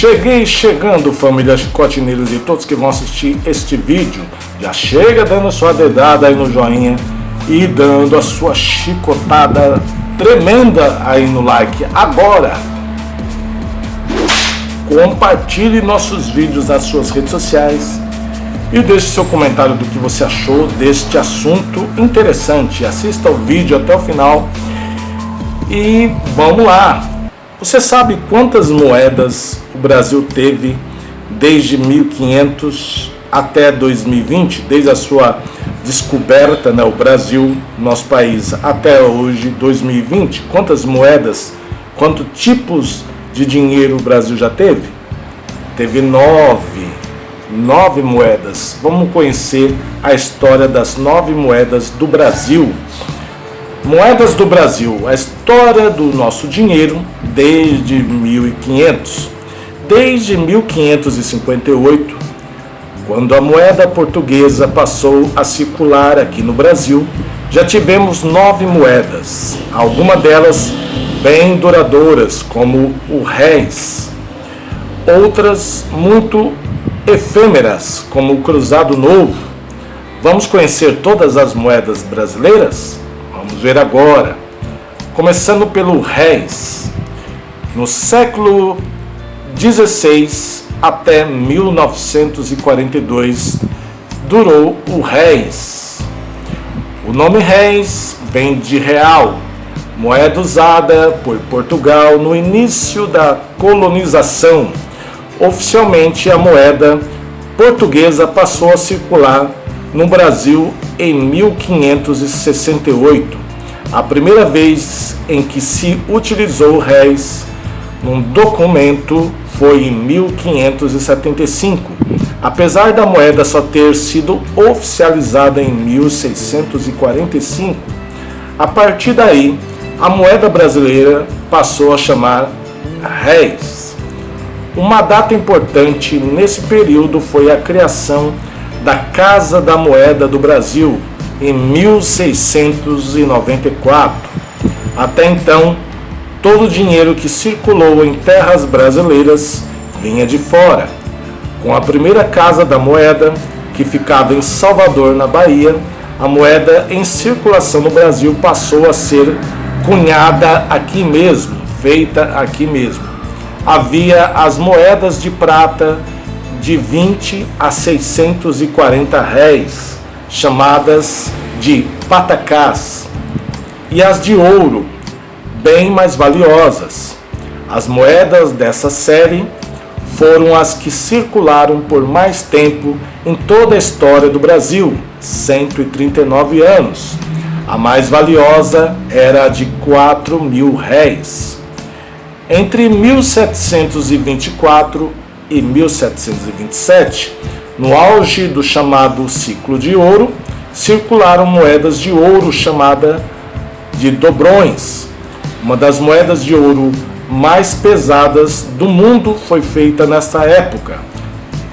Cheguei chegando, família chicotineiros e todos que vão assistir este vídeo. Já chega dando sua dedada aí no joinha e dando a sua chicotada tremenda aí no like. Agora, compartilhe nossos vídeos nas suas redes sociais e deixe seu comentário do que você achou deste assunto interessante. Assista o vídeo até o final e vamos lá. Você sabe quantas moedas o Brasil teve desde 1500 até 2020, desde a sua descoberta, né, o Brasil, nosso país, até hoje, 2020? Quantas moedas, quantos tipos de dinheiro o Brasil já teve? Teve nove moedas. Vamos conhecer a história das 9 moedas do Brasil. Moedas do Brasil, a história do nosso dinheiro desde 1500. Desde 1558, quando a moeda portuguesa passou a circular aqui no Brasil, já tivemos 9 moedas, algumas delas bem duradouras, como o réis, outras muito efêmeras, como o cruzado novo. Vamos conhecer todas as moedas brasileiras? Vamos ver agora, começando pelo réis. No século XVI até 1942 durou o réis. O nome réis vem de real, moeda usada por Portugal no início da colonização. Oficialmente, a moeda portuguesa passou a circular no Brasil em 1568. A primeira vez em que se utilizou réis num documento foi em 1575, apesar da moeda só ter sido oficializada em 1645. A partir daí, a moeda brasileira passou a chamar réis. Uma data importante nesse período foi a criação da Casa da Moeda do Brasil, em 1694. Até então, todo o dinheiro que circulou em terras brasileiras vinha de fora. Com a primeira Casa da Moeda, que ficava em Salvador, na Bahia, a moeda em circulação no Brasil passou a ser cunhada aqui mesmo, feita aqui mesmo. Havia as moedas de prata de 20 a 640 réis, chamadas de patacás, e as de ouro, bem mais valiosas. As moedas dessa série foram as que circularam por mais tempo em toda a história do Brasil, 139 anos. A mais valiosa era a de 4.000 réis. Entre 1724 e 1727, no auge do chamado ciclo de ouro, circularam moedas de ouro chamada de dobrões. Uma das moedas de ouro mais pesadas do mundo foi feita nessa época.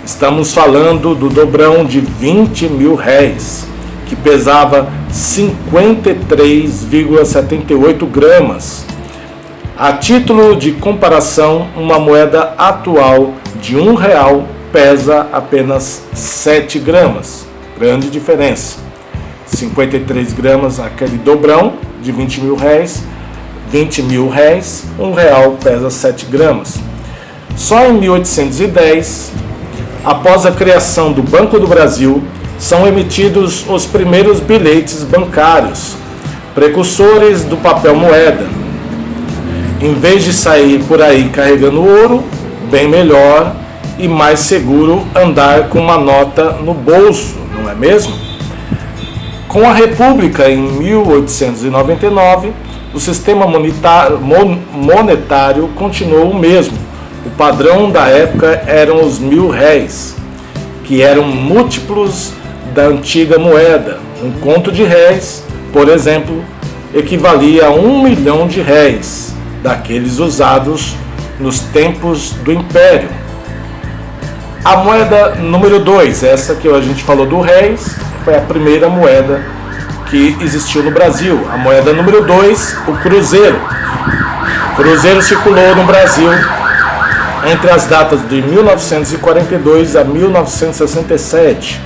Estamos falando do dobrão de 20.000 réis, que pesava 53,78 gramas. A título de comparação, uma moeda atual de R$1 pesa apenas 7 gramas. Grande diferença. 53 gramas aquele dobrão de 20.000 réis, 20.000 réis, R$1 pesa 7 gramas. Só em 1810, após a criação do Banco do Brasil, são emitidos os primeiros bilhetes bancários, precursores do papel moeda. Em vez de sair por aí carregando ouro, bem melhor e mais seguro andar com uma nota no bolso, não é mesmo? Com a República, em 1899, o sistema monetário continuou o mesmo. O padrão da época eram os 1.000 réis, que eram múltiplos da antiga moeda. Um conto de réis, por exemplo, equivalia a 1 milhão de réis, daqueles usados nos tempos do Império. A moeda número 2, essa que a gente falou do réis, foi a primeira moeda que existiu no Brasil. A moeda número 2, o cruzeiro. O cruzeiro circulou no Brasil entre as datas de 1942 a 1967,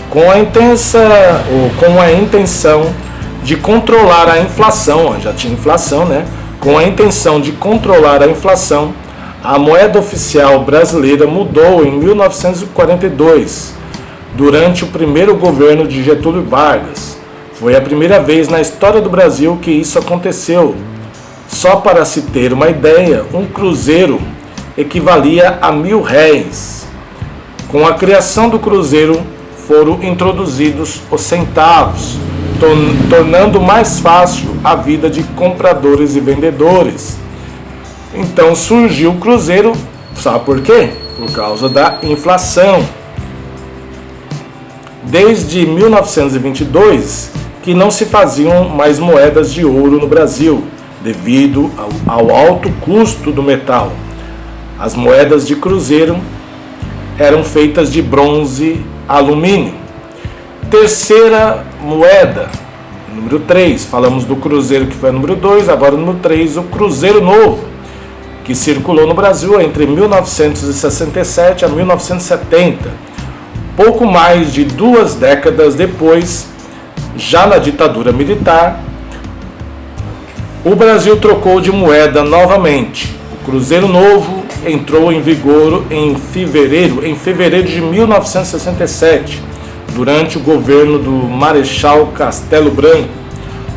com a intenção de controlar a inflação. Já tinha inflação, né? Com a intenção de controlar a inflação, a moeda oficial brasileira mudou em 1942, durante o primeiro governo de Getúlio Vargas. Foi a primeira vez na história do Brasil que isso aconteceu. Só para se ter uma ideia, um cruzeiro equivalia a R$1.000. Com a criação do cruzeiro, foram introduzidos os centavos, tornando mais fácil a vida de compradores e vendedores. Então surgiu o cruzeiro, sabe por quê? Por causa da inflação. Desde 1922 que não se faziam mais moedas de ouro no Brasil, devido ao alto custo do metal. As moedas de cruzeiro eram feitas de bronze, alumínio. Terceira moeda, número 3. Falamos do cruzeiro que foi o número 2, agora o número 3, o cruzeiro novo, que circulou no Brasil entre 1967 a 1970. Pouco mais de 2 décadas depois, já na ditadura militar, o Brasil trocou de moeda novamente. O cruzeiro novo entrou em vigor em fevereiro de 1967, durante o governo do Marechal Castelo Branco.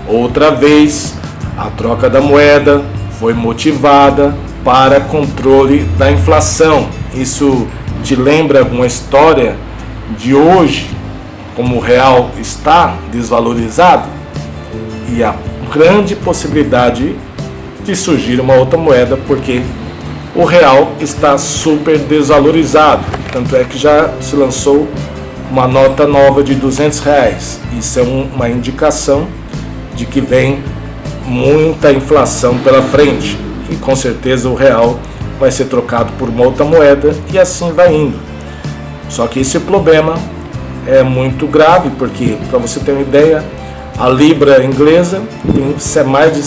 Outra vez, a troca da moeda foi motivada para controle da inflação. Isso te lembra alguma história de hoje, como o real está desvalorizado? E a grande possibilidade de surgir uma outra moeda, porque o real está super desvalorizado. Tanto é que já se lançou uma nota nova de R$200. Isso é uma indicação de que vem muita inflação pela frente, e com certeza o real vai ser trocado por uma outra moeda, e assim vai indo. Só que esse problema é muito grave, porque, para você ter uma ideia, a libra inglesa tem mais de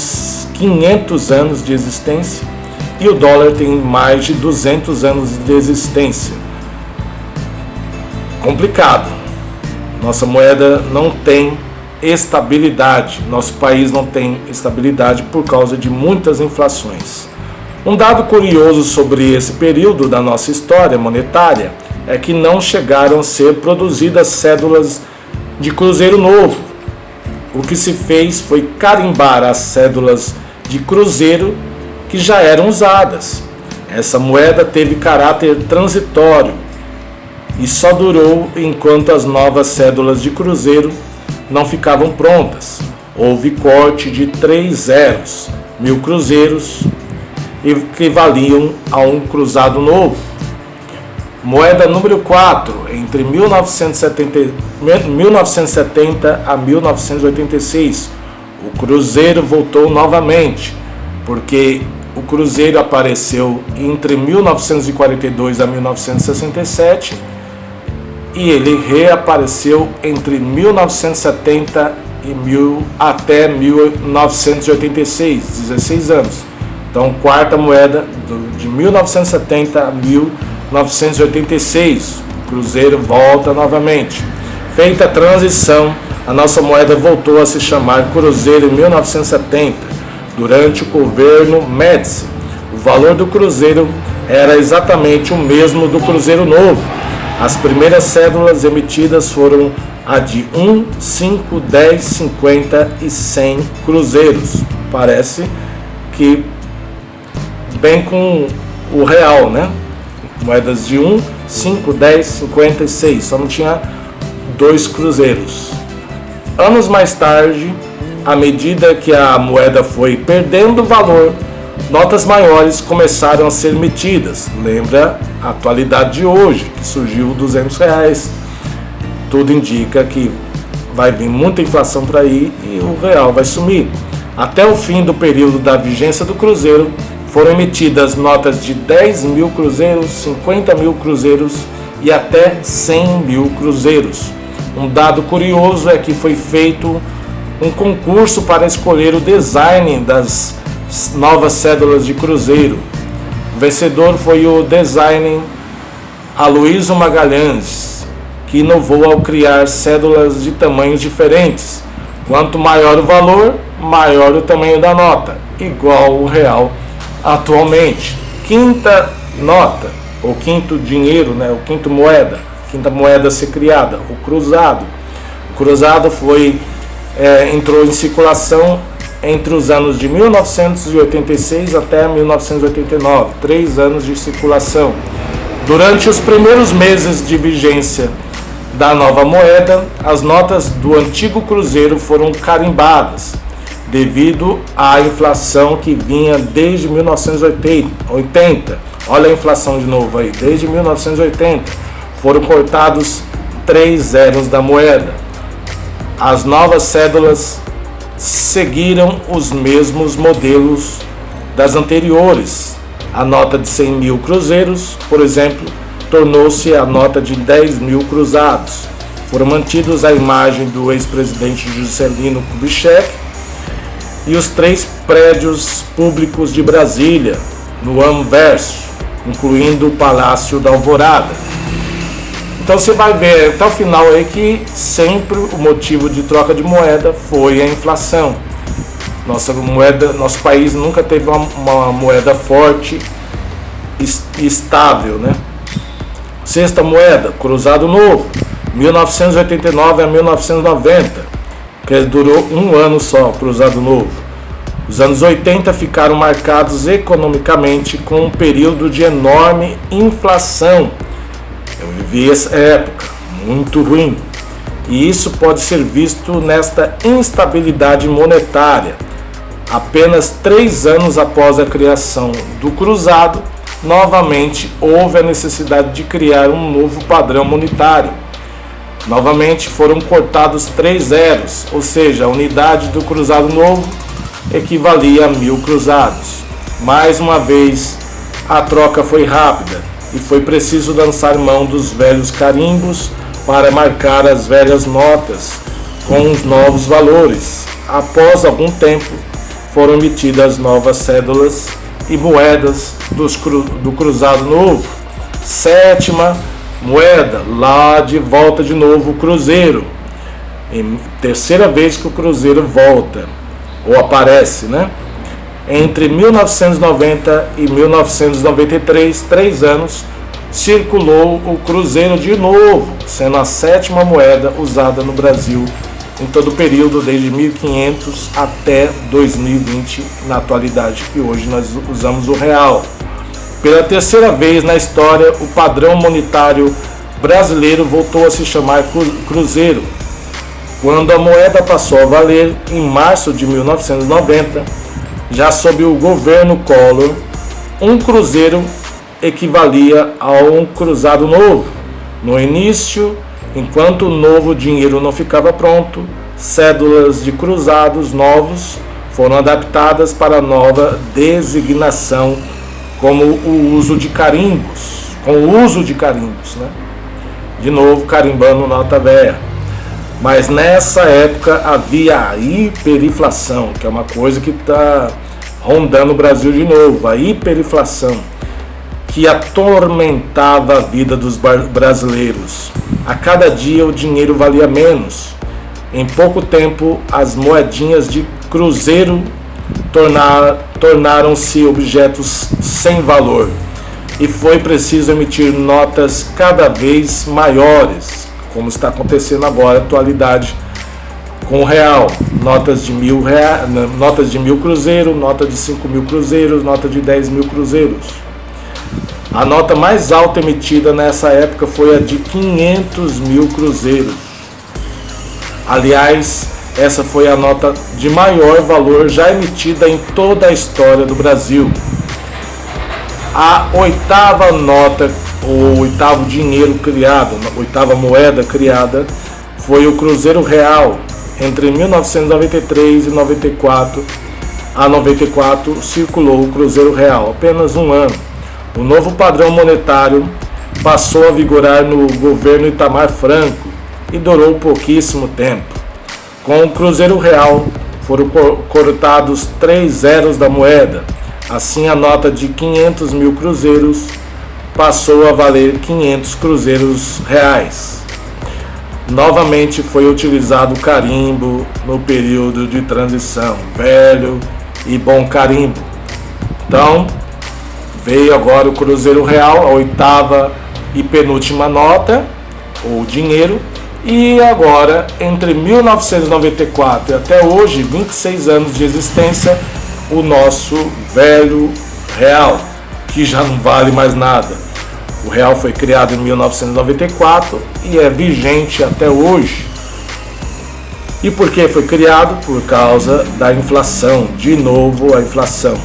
500 anos de existência e o dólar tem mais de 200 anos de existência. Complicado. Nossa moeda não tem estabilidade, nosso país não tem estabilidade por causa de muitas inflações. Um dado curioso sobre esse período da nossa história monetária é que não chegaram a ser produzidas cédulas de cruzeiro novo. O que se fez foi carimbar as cédulas de cruzeiro que já eram usadas. Essa moeda teve caráter transitório e só durou enquanto as novas cédulas de cruzeiro não ficavam prontas. Houve corte de 3 zeros. 1.000 cruzeiros equivaliam a um cruzado novo. Moeda número 4, entre 1970 a 1986, o cruzeiro voltou novamente, porque o cruzeiro apareceu entre 1942 a 1967 e ele reapareceu entre 1970 até 1986, 16 anos. Então, quarta moeda de 1970 a 1986, o cruzeiro volta novamente. Feita a transição, a nossa moeda voltou a se chamar cruzeiro em 1970, durante o governo Médici. O valor do cruzeiro era exatamente o mesmo do cruzeiro novo. As primeiras cédulas emitidas foram a de 1, 5, 10, 50 e 100 cruzeiros. Parece que bem com o real, né? Moedas de 1, 5, 10, 50 e 6. Só não tinha 2 cruzeiros. Anos mais tarde, à medida que a moeda foi perdendo valor, notas maiores começaram a ser emitidas. Lembra a atualidade de hoje, que surgiu R$200. Tudo indica que vai vir muita inflação por aí e o real vai sumir. Até o fim do período da vigência do cruzeiro, foram emitidas notas de 10.000 cruzeiros, 50.000 cruzeiros e até 100.000 cruzeiros. Um dado curioso é que foi feito um concurso para escolher o design das novas cédulas de cruzeiro. vencedor foi o designer Aloysio Magalhães, que inovou ao criar cédulas de tamanhos diferentes. Quanto maior o valor, maior o tamanho da nota, igual o real atualmente. Quinta nota, ou quinto dinheiro, o quinta moeda a ser criada, o cruzado. O cruzado entrou em circulação entre os anos de 1986 até 1989, 3 anos de circulação. Durante os primeiros meses de vigência da nova moeda, as notas do antigo cruzeiro foram carimbadas, devido à inflação que vinha desde 1980. Olha a inflação de novo aí, desde 1980. Foram cortados 3 zeros da moeda. As novas cédulas seguiram os mesmos modelos das anteriores. A nota de 100 mil cruzeiros, por exemplo, tornou-se a nota de 10 mil cruzados. Foram mantidos a imagem do ex-presidente Juscelino Kubitschek e os 3 prédios públicos de Brasília, no anverso, incluindo o Palácio da Alvorada. Então você vai ver até o final aí que sempre o motivo de troca de moeda foi a inflação. Nosso país nunca teve uma moeda forte e estável, Sexta moeda, cruzado novo, 1989 a 1990, que durou 1 ano só, cruzado novo. Os anos 80 ficaram marcados economicamente com um período de enorme inflação. Eu vivi essa época, muito ruim. E isso pode ser visto nesta instabilidade monetária. Apenas 3 anos após a criação do cruzado, novamente houve a necessidade de criar um novo padrão monetário. Novamente foram cortados 3 zeros, ou seja, a unidade do cruzado novo equivalia a 1000 cruzados. Mais uma vez, a troca foi rápida e foi preciso lançar mão dos velhos carimbos para marcar as velhas notas com os novos valores. Após algum tempo, foram emitidas novas cédulas e moedas do cruzado novo. Sétima moeda, lá de volta de novo o cruzeiro. Terceira vez que o cruzeiro volta, ou aparece, Entre 1990 e 1993, 3 anos, circulou o cruzeiro de novo, sendo a 7ª moeda usada no Brasil em todo o período, desde 1500 até 2020, na atualidade, que hoje nós usamos o real. Pela terceira vez na história, o padrão monetário brasileiro voltou a se chamar cruzeiro. Quando a moeda passou a valer, em março de 1990, já sob o governo Collor, um cruzeiro equivalia a um cruzado novo. No início, enquanto o novo dinheiro não ficava pronto, cédulas de cruzados novos foram adaptadas para a nova designação, como o uso de carimbos, De novo, carimbando nota velha. Mas nessa época havia a hiperinflação, que é uma coisa que está rondando o Brasil de novo, a hiperinflação, que atormentava a vida dos brasileiros. A cada dia o dinheiro valia menos. Em pouco tempo, as moedinhas de cruzeiro tornaram-se objetos sem valor e foi preciso emitir notas cada vez maiores, como está acontecendo agora na atualidade com o real. Notas de 1.000 cruzeiros, nota de 5.000 cruzeiros, nota de 10.000 cruzeiros. A nota mais alta emitida nessa época foi a de 500.000 cruzeiros. Aliás, essa foi a nota de maior valor já emitida em toda a história do Brasil. A 8ª nota, ou 8º dinheiro criado, 8ª moeda criada, foi o Cruzeiro Real. Entre 1993 e 94 circulou o Cruzeiro Real, apenas 1 ano. O novo padrão monetário passou a vigorar no governo Itamar Franco e durou pouquíssimo tempo. Com o Cruzeiro Real foram cortados 3 zeros da moeda. Assim, a nota de 500 mil cruzeiros passou a valer 500 cruzeiros reais. Novamente foi utilizado o carimbo no período de transição, velho e bom carimbo. Então, veio agora o Cruzeiro Real, a 8ª e penúltima nota, ou dinheiro, e agora, entre 1994 e até hoje, 26 anos de existência, o nosso velho real, que já não vale mais nada. O real foi criado em 1994 e é vigente até hoje. E por que foi criado? Por causa da inflação, de novo a inflação.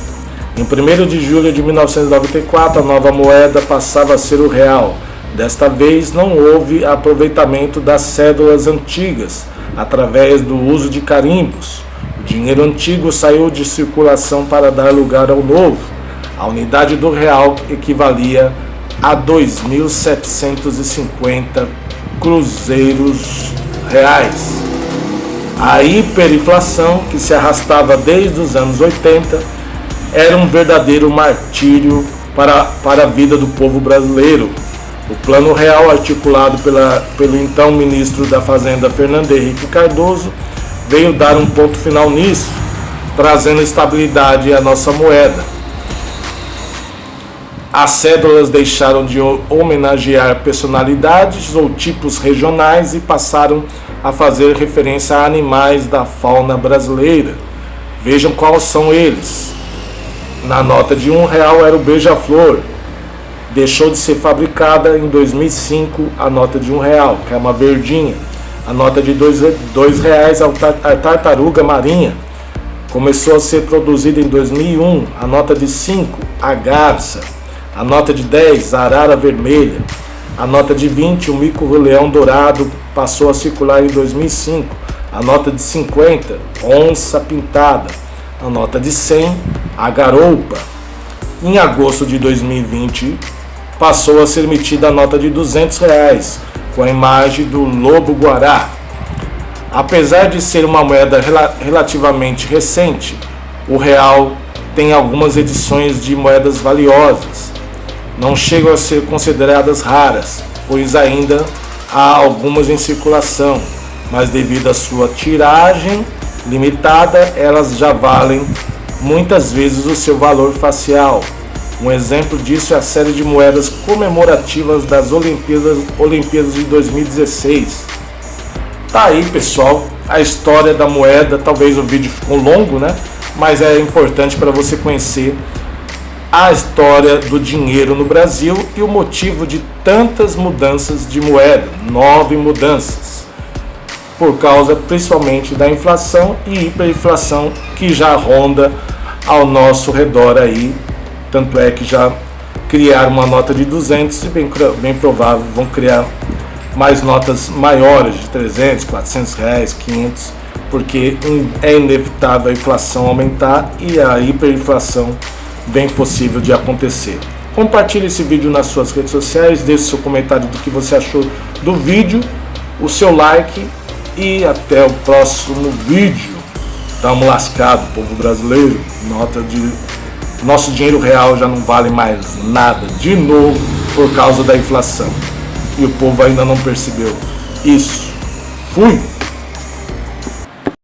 Em 1º de julho de 1994, a nova moeda passava a ser o real. Desta vez não houve aproveitamento das cédulas antigas, através do uso de carimbos. O dinheiro antigo saiu de circulação para dar lugar ao novo. A unidade do real equivalia a 2.750 cruzeiros reais. A hiperinflação, que se arrastava desde os anos 80, era um verdadeiro martírio para a vida do povo brasileiro. O Plano Real, articulado pelo então ministro da Fazenda, Fernando Henrique Cardoso, veio dar um ponto final nisso, trazendo estabilidade à nossa moeda. As cédulas deixaram de homenagear personalidades ou tipos regionais e passaram a fazer referência a animais da fauna brasileira. Vejam quais são eles. Na nota de R$1 era o beija-flor. Deixou de ser fabricada em 2005 a nota de R$1, que é uma verdinha. A nota de R$2 a tartaruga marinha. Começou a ser produzida em 2001 a nota de 5, a garça. A nota de 10, a arara vermelha. A nota de 20, o mico-leão dourado, passou a circular em 2005. A nota de 50, onça pintada. A nota de 100, a garoupa. Em agosto de 2020, passou a ser emitida a nota de R$200, com a imagem do lobo-guará. Apesar de ser uma moeda relativamente recente, o real tem algumas edições de moedas valiosas. Não chegam a ser consideradas raras, pois ainda há algumas em circulação, mas devido à sua tiragem limitada, elas já valem muitas vezes o seu valor facial. Um exemplo disso é a série de moedas comemorativas das Olimpíadas de 2016. Tá aí, pessoal, a história da moeda. Talvez o vídeo ficou longo, né? Mas é importante para você conhecer a história do dinheiro no Brasil e o motivo de tantas mudanças de moeda, 9 mudanças, por causa principalmente da inflação e hiperinflação que já ronda ao nosso redor aí. Tanto é que já criaram uma nota de 200 e bem provável vão criar mais notas maiores de 300, 400 reais, 500, porque é inevitável a inflação aumentar e a hiperinflação bem possível de acontecer. Compartilhe esse vídeo nas suas redes sociais, deixe seu comentário do que você achou do vídeo, o seu like e até o próximo vídeo. Tamo lascado, povo brasileiro. Nosso dinheiro real já não vale mais nada, de novo, por causa da inflação. E o povo ainda não percebeu isso. Fui!